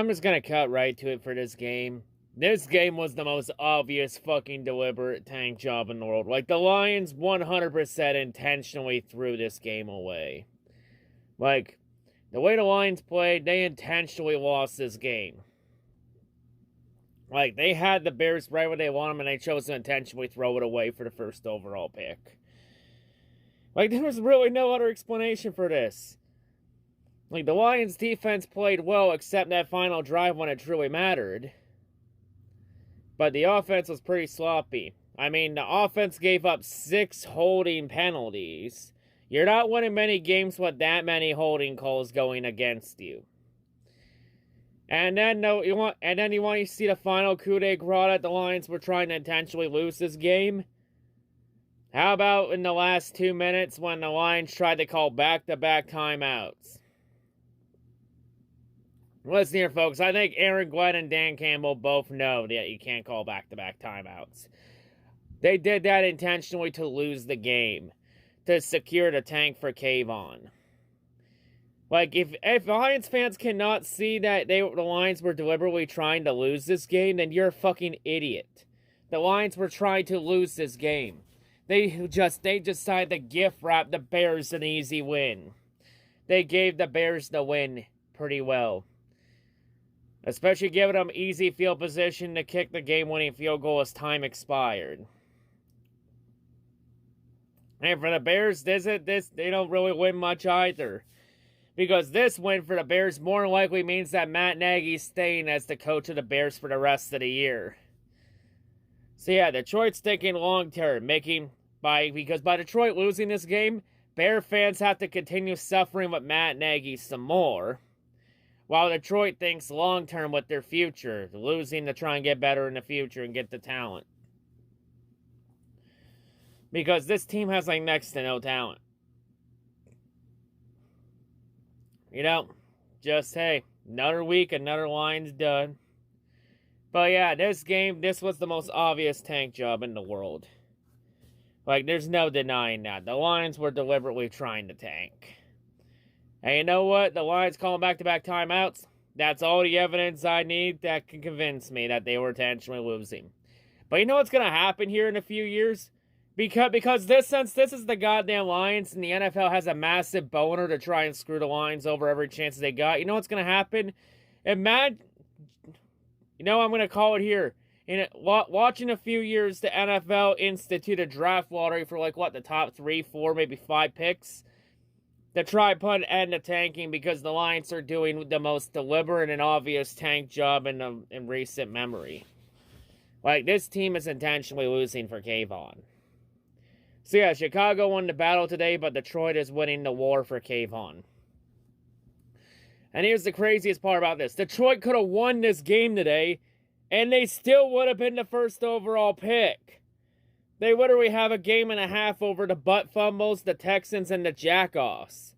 I'm just gonna cut right to it for this game. This game was the most obvious fucking deliberate tank job in the world. Like, the Lions 100% intentionally threw this game away. Like, the way the Lions played, they intentionally lost this game. Like, they had the Bears right where they want them, and they chose to intentionally throw it away for the first overall pick. Like, there was really no other explanation for this. Like, the Lions' defense played well, except that final drive when it truly mattered. But the offense was pretty sloppy. I mean, the offense gave up 6 holding penalties. You're not winning many games with that many holding calls going against you. And then you want to see the final coup de grace that the Lions were trying to intentionally lose this game? How about in the last 2 minutes when the Lions tried to call back-to-back timeouts? Listen here, folks. I think Aaron Glenn and Dan Campbell both know that you can't call back-to-back timeouts. They did that intentionally to lose the game, to secure the tank for Kayvon. Like, if Lions fans cannot see that the Lions were deliberately trying to lose this game, then you're a fucking idiot. The Lions were trying to lose this game. They decided to gift wrap the Bears an easy win. They gave the Bears the win pretty well. Especially giving them easy field position to kick the game-winning field goal as time expired. And for the Bears, they don't really win much either. Because this win for the Bears more likely means that Matt Nagy's staying as the coach of the Bears for the rest of the year. So yeah, Detroit's thinking long-term, because by Detroit losing this game, Bear fans have to continue suffering with Matt Nagy some more. While Detroit thinks long-term with their future, losing to try and get better in the future and get the talent. Because this team has like next to no talent. You know, just, hey, another week, another Lions done. But yeah, this was the most obvious tank job in the world. Like, there's no denying that. The Lions were deliberately trying to tank. And you know what? The Lions calling back-to-back timeouts, that's all the evidence I need that can convince me that they were intentionally losing. But you know what's going to happen here in a few years? Because since this is the goddamn Lions and the NFL has a massive boner to try and screw the Lions over every chance they got, you know what's going to happen? I'm going to call it here. Watch in a few years, the NFL institute a draft lottery for the top 3, 4, maybe 5 picks to try and put an end to tanking because the Lions are doing the most deliberate and obvious tank job in recent memory. Like, this team is intentionally losing for Kayvon. So yeah, Chicago won the battle today, but Detroit is winning the war for Kayvon. And here's the craziest part about this. Detroit could have won this game today, and they still would have been the first overall pick. They literally have a game and a half over the butt fumbles, the Texans, and the Jackoffs.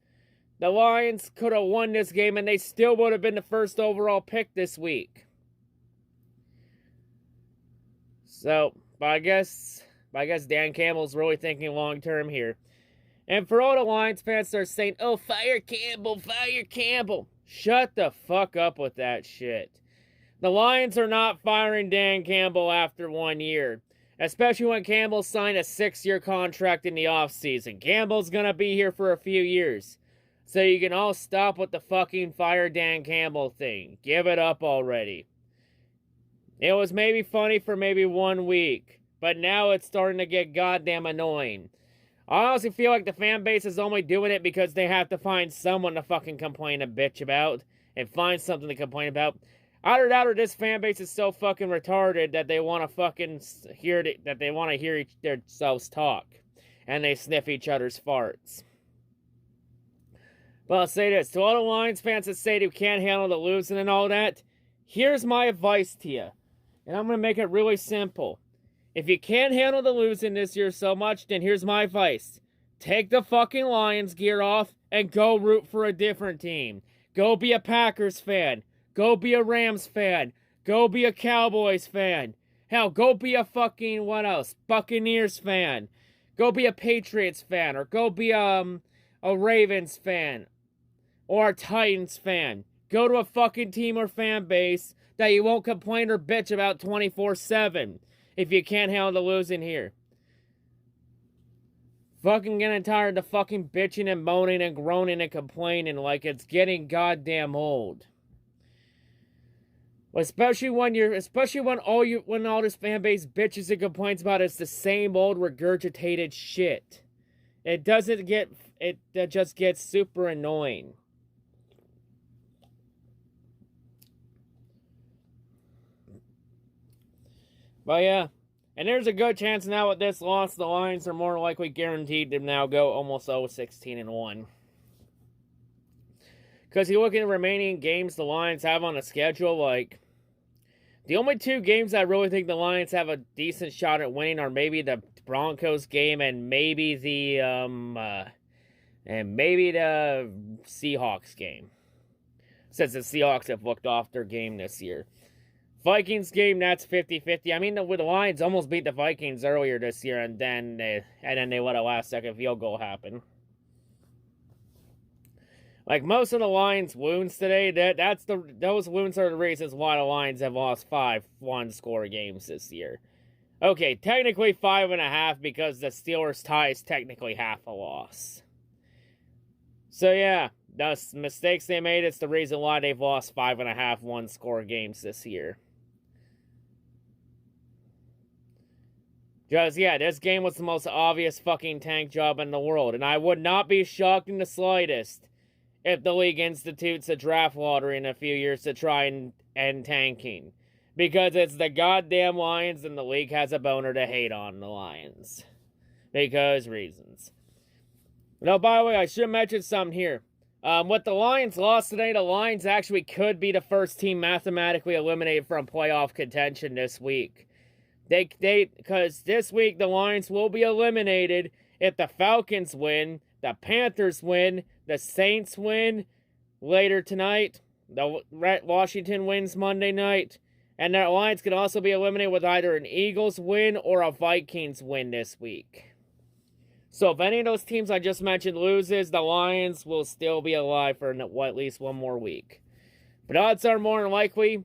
The Lions could have won this game, and they still would have been the first overall pick this week. So, but I guess Dan Campbell's really thinking long-term here. And for all the Lions fans that are saying, oh, fire Campbell, fire Campbell. Shut the fuck up with that shit. The Lions are not firing Dan Campbell after 1 year. Especially when Campbell signed a 6-year contract in the offseason. Campbell's gonna be here for a few years. So you can all stop with the fucking fire Dan Campbell thing. Give it up already. It was maybe funny for maybe 1 week. But now it's starting to get goddamn annoying. I honestly feel like the fan base is only doing it because they have to find someone to fucking complain a bitch about. And find something to complain about. Either that or this fan base is so fucking retarded that they want to fucking hear themselves talk. And they sniff each other's farts. But I'll say this. To all the Lions fans that say they can't handle the losing and all that. Here's my advice to you. And I'm going to make it really simple. If you can't handle the losing this year so much, then here's my advice. Take the fucking Lions gear off and go root for a different team. Go be a Packers fan. Go be a Rams fan. Go be a Cowboys fan. Hell, go be a fucking, what else? Buccaneers fan. Go be a Patriots fan. Or go be a Ravens fan. Or a Titans fan. Go to a fucking team or fan base that you won't complain or bitch about 24/7 if you can't handle the losing here. Fucking getting tired of fucking bitching and moaning and groaning and complaining like it's getting goddamn old. Especially when all this fan base bitches and complains about it's the same old regurgitated shit. It just gets super annoying. But yeah, and there's a good chance now with this loss, the Lions are more likely guaranteed to now go almost 0-16-1. Because you look at the remaining games the Lions have on the schedule, like, the only two games I really think the Lions have a decent shot at winning are maybe the Broncos game and maybe the Seahawks game. Since the Seahawks have looked off their game this year. Vikings game, that's 50-50. I mean, the Lions almost beat the Vikings earlier this year, and then they let a last-second field goal happen. Like, most of the Lions' wounds today, those wounds are the reasons why the Lions have lost 5 one-score games this year. Okay, technically 5.5 because the Steelers' tie is technically half a loss. So, yeah, the mistakes they made, it's the reason why they've lost 5.5 one-score games this year. Just, yeah, this game was the most obvious fucking tank job in the world, and I would not be shocked in the slightest if the league institutes a draft lottery in a few years to try and end tanking. Because it's the goddamn Lions, and the league has a boner to hate on the Lions. Because reasons. Now, by the way, I should mention something here. With the Lions lost today, the Lions actually could be the first team mathematically eliminated from playoff contention this week. Because this week the Lions will be eliminated if the Falcons win, the Panthers win, the Saints win later tonight, the Washington wins Monday night, and the Lions can also be eliminated with either an Eagles win or a Vikings win this week. So if any of those teams I just mentioned loses, the Lions will still be alive for at least one more week. But odds are more than likely,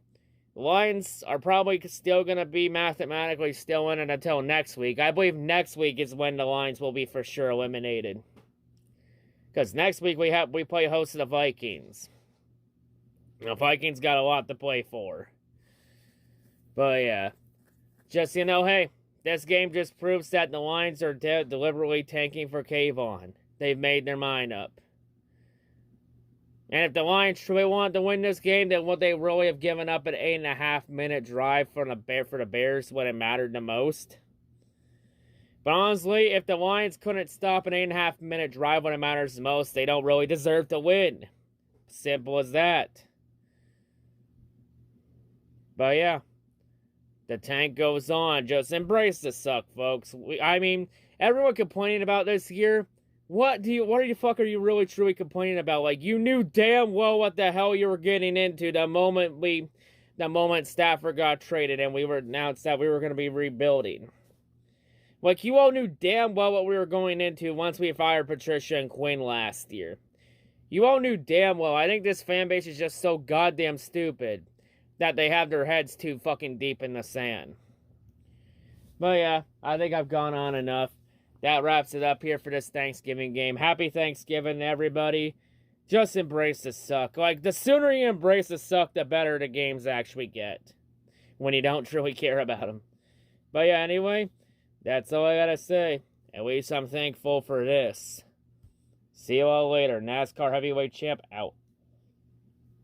the Lions are probably still going to be mathematically still in it until next week. I believe next week is when the Lions will be for sure eliminated. Because next week we play host to the Vikings. The Vikings got a lot to play for. But yeah, just, hey, this game just proves that the Lions are deliberately tanking for Kayvon. They've made their mind up. And if the Lions truly wanted to win this game, then would they really have given up an 8.5-minute drive for the Bears when it mattered the most? But honestly, if the Lions couldn't stop an 8.5-minute drive when it matters the most, they don't really deserve to win. Simple as that. But yeah, the tank goes on. Just embrace the suck, folks. Everyone complaining about this year. What the fuck are you really truly complaining about? Like, you knew damn well what the hell you were getting into the moment Stafford got traded and we were announced that we were going to be rebuilding. Like, you all knew damn well what we were going into once we fired Patricia and Quinn last year. You all knew damn well. I think this fan base is just so goddamn stupid that they have their heads too fucking deep in the sand. But yeah, I think I've gone on enough. That wraps it up here for this Thanksgiving game. Happy Thanksgiving, everybody. Just embrace the suck. Like, the sooner you embrace the suck, the better the games actually get. When you don't truly care about them. But yeah, anyway, that's all I gotta say. At least I'm thankful for this. See you all later. NASCAR Heavyweight Champ out.